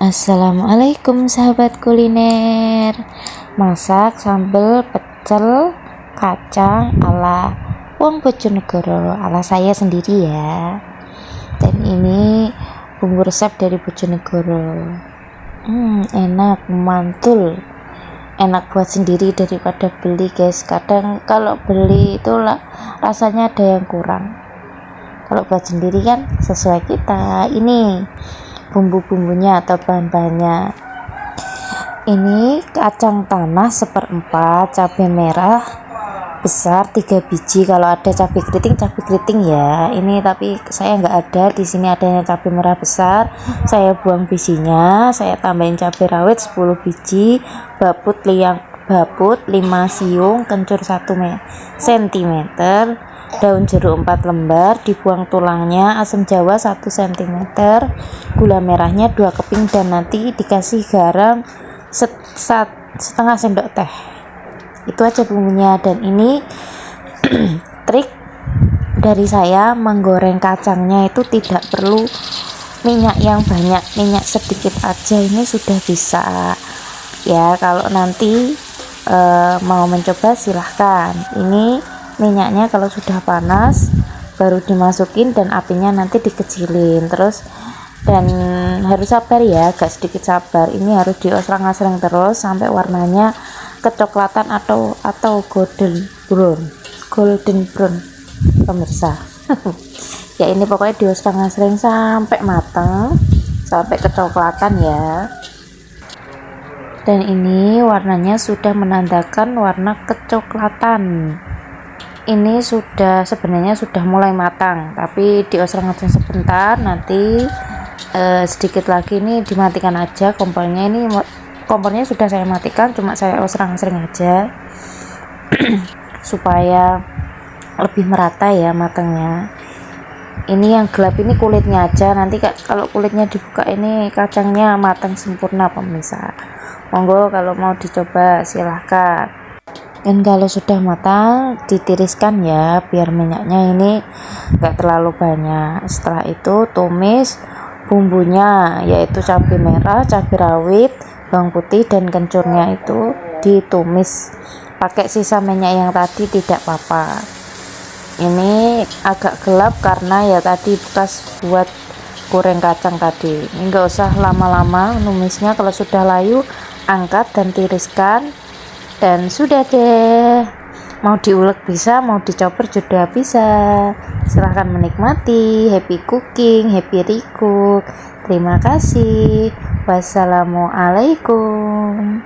Assalamualaikum sahabat kuliner. Masak sambal pecel kacang ala wong Bojonegoro, ala saya sendiri ya. Dan ini bumbu resep dari Bojonegoro. Enak, mantul. Enak buat sendiri daripada beli, guys. Kadang kalau beli itu rasanya ada yang kurang. Kalau buat sendiri kan sesuai kita. Ini bumbu-bumbunya atau bahan-bahannya. Ini kacang tanah 1/4, cabai merah besar 3 biji. Kalau ada cabai keriting ya. Ini tapi saya nggak ada, di sini adanya cabai merah besar. Saya buang bijinya, saya tambahin cabai rawit 10 biji, baput 5 siung, kencur 1 cm, daun jeruk 4 lembar, dibuang tulangnya, asam jawa 1 cm, gula merahnya 2 keping, dan nanti dikasih garam setengah sendok teh. Itu aja bumbunya. Dan ini trik dari saya menggoreng kacangnya itu tidak perlu minyak yang banyak, minyak sedikit aja ini sudah bisa ya. Kalau nanti mau mencoba silahkan. Ini minyaknya kalau sudah panas baru dimasukin dan apinya nanti dikecilin terus, dan harus sabar ya, agak sedikit sabar. Ini harus diosrang-asrang terus sampai warnanya kecoklatan atau golden brown pemirsa. Ya ini pokoknya diosrang-asrang sampai matang, sampai kecoklatan ya. Dan ini warnanya sudah menandakan warna kecoklatan. Ini sebenarnya sudah mulai matang, tapi diosrang-asrang sebentar. Nanti sedikit lagi ini dimatikan aja kompornya. Ini kompornya sudah saya matikan, cuma saya osrang-asrang aja supaya lebih merata ya matangnya. Ini yang gelap ini kulitnya aja, nanti kalau kulitnya dibuka ini kacangnya matang sempurna pemirsa. Monggo kalau mau dicoba silahkan. Dan kalau sudah matang ditiriskan ya, biar minyaknya ini enggak terlalu banyak. Setelah itu tumis bumbunya, yaitu cabai merah, cabai rawit, bawang putih, dan kencurnya itu ditumis. Pakai sisa minyak yang tadi tidak apa-apa. Ini agak gelap karena ya tadi bekas buat goreng kacang tadi. Ini enggak usah lama-lama numisnya. Kalau sudah layu angkat dan tiriskan, dan sudah deh. Mau diulek bisa, mau dicoper juga bisa. Silahkan menikmati. Happy cooking, happy recook. Terima kasih. Wassalamualaikum.